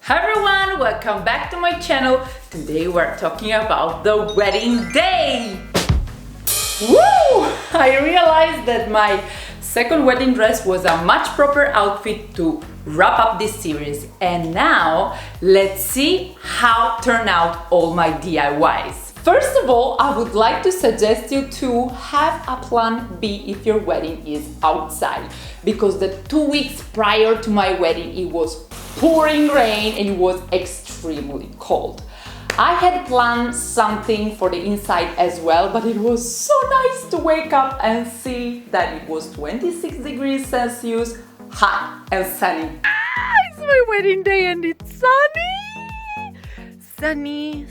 Hi everyone, welcome back to my channel. Today we're talking about the wedding day. Woo! I realized that my second wedding dress was a much proper outfit to wrap up this series. And now let's see how turned out all my DIYs. First of all, I would like to suggest you to have a plan B if your wedding is outside, because the 2 weeks prior to my wedding it was pouring rain and it was extremely cold. I had planned something for the inside as well, but it was so nice to wake up and see that it was 26 degrees Celsius, hot and sunny. It's my wedding day and it's sunny! Sunny,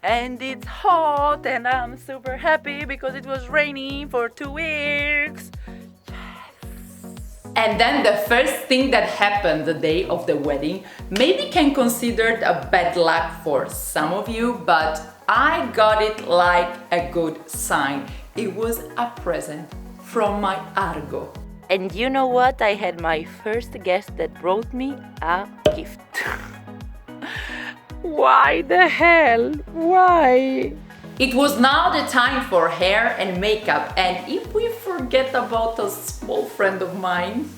and it's hot and I'm super happy because it was raining for 2 weeks. And then the first thing that happened the day of the wedding maybe can considered a bad luck for some of you, but I got it like a good sign. It was a present from my Argo. And you know what? I had my first guest that brought me a gift. Why the hell? Why? It was now the time for hair and makeup, and if we forget about a small friend of mine...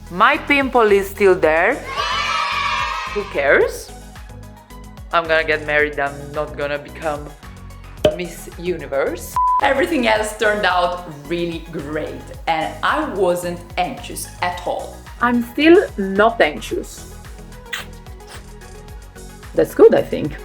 My pimple is still there. Who cares? I'm gonna get married, I'm not gonna become Miss Universe. Everything else turned out really great, and I wasn't anxious at all. I'm still not anxious. That's good, I think.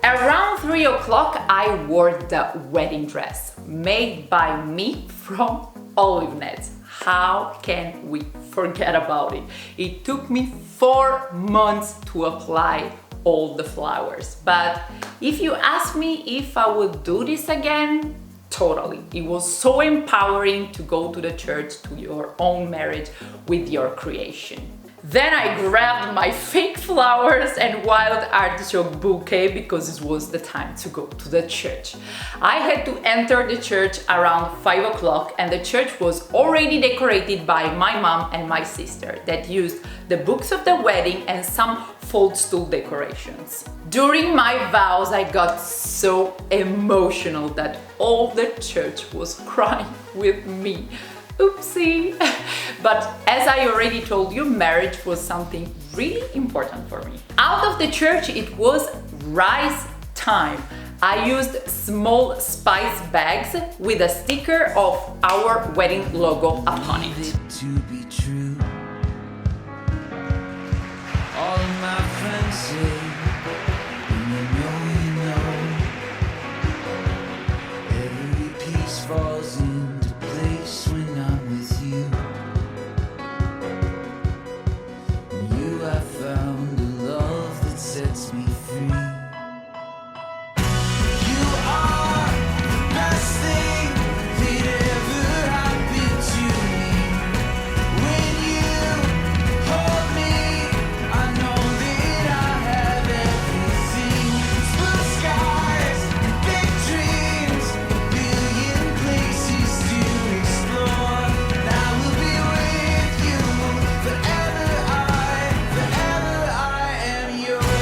Around 3 o'clock, I wore the wedding dress made by me from Olive. How can we forget about it? It took me 4 months to apply all the flowers, but if you ask me if I would do this again, totally. It was so empowering to go to the church, to your own marriage with your creation. Then I grabbed my fake flowers and wild artichoke bouquet because it was the time to go to the church. I had to enter the church around 5 o'clock and the church was already decorated by my mom and my sister that used the books of the wedding and some fold stool decorations. During my vows, I got so emotional that all the church was crying with me. Oopsie! But as I already told you, marriage was something really important for me. Out of the church, it was rice time. I used small spice bags with a sticker of our wedding logo upon it. To be true. All of my friends say, you know, every piece falls into place when I'm with you. You have found a love that sets me free. You are the best thing that ever happened to me. When you hold me, I know that I have everything. Blue skies, big dreams, billion places to explore. And I will be with you forever. I am yours. Forever I am yours.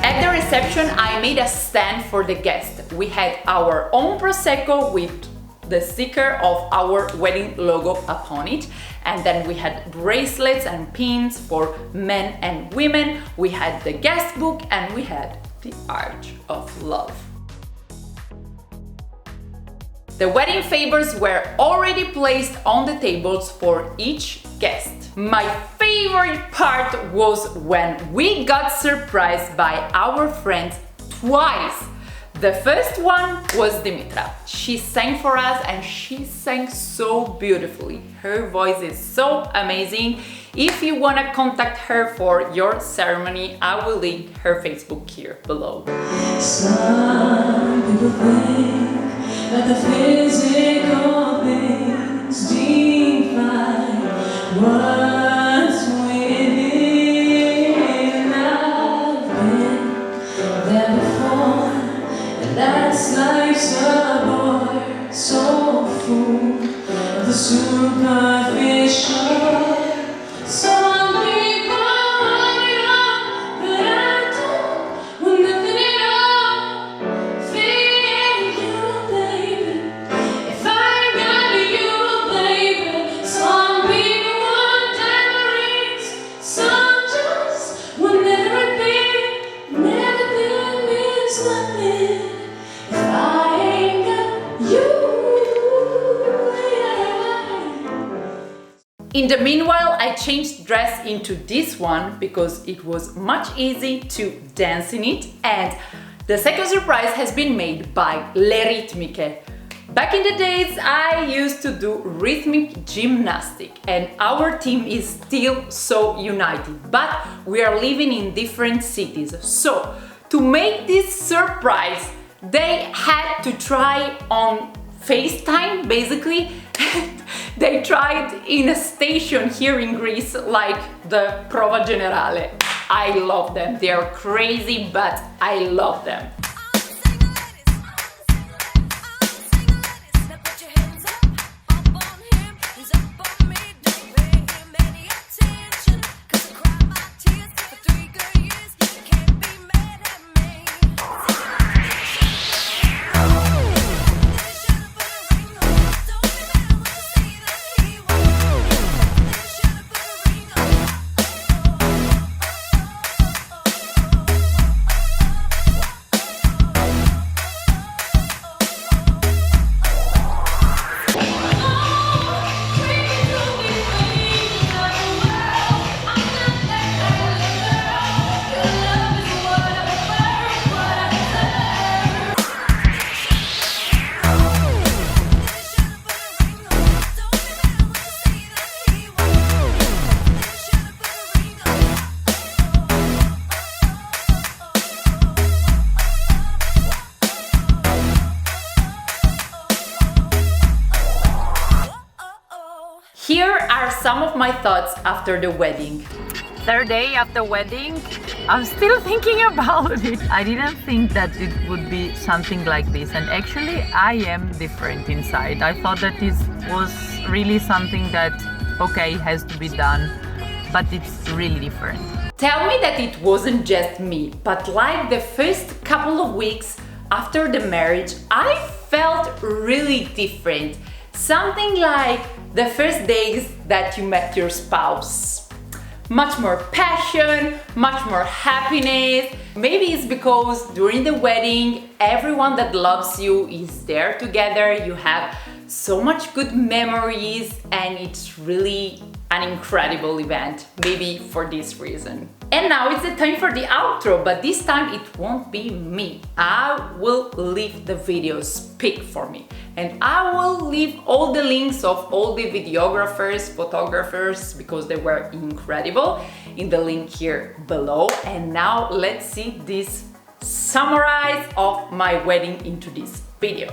At the reception, I made a stand for the guests. We had our own Prosecco with the sticker of our wedding logo upon it. And then we had bracelets and pins for men and women. We had the guest book and we had the Arch of Love. The wedding favors were already placed on the tables for each guest. My favorite part was when we got surprised by our friends twice. The first one was Dimitra. She sang for us and she sang so beautifully. Her voice is so amazing. If you want to contact her for your ceremony, I will link her Facebook here below. Some people think Let the physical things define what's within. I've been there before, and that's life's a bore, so full of the superficial. Some people want it all, but I don't want nothing at all. Feel you, baby. If I got you, baby. Some people want diamond rings, some just want everything. And everything means nothing if I ain't got you. In the meanwhile, I changed dress into this one because it was much easy to dance in it, and the second surprise has been made by Ritmiche. Back in the days, I used to do rhythmic gymnastic, and our team is still so united, but we are living in different cities. So, to make this surprise, they had to try on FaceTime, basically. They tried in a station here in Greece, like the Prova Generale. I love them. They are crazy, but I love them. Here are some of my thoughts after the wedding. Third day after wedding, I'm still thinking about it. I didn't think that it would be something like this, and actually I am different inside. I thought that this was really something that, okay, has to be done, but it's really different. Tell me that it wasn't just me, but like the first couple of weeks after the marriage, I felt really different. Something like the first days that you met your spouse. Much more passion, much more happiness. Maybe it's because during the wedding, everyone that loves you is there together. You have so much good memories, and it's really an incredible event, maybe for this reason. And now it's the time for the outro, but this time it won't be me. I will leave the video speak for me. And I will leave all the links of all the videographers, photographers, because they were incredible, in the link here below. And now let's see this summary of my wedding into this video.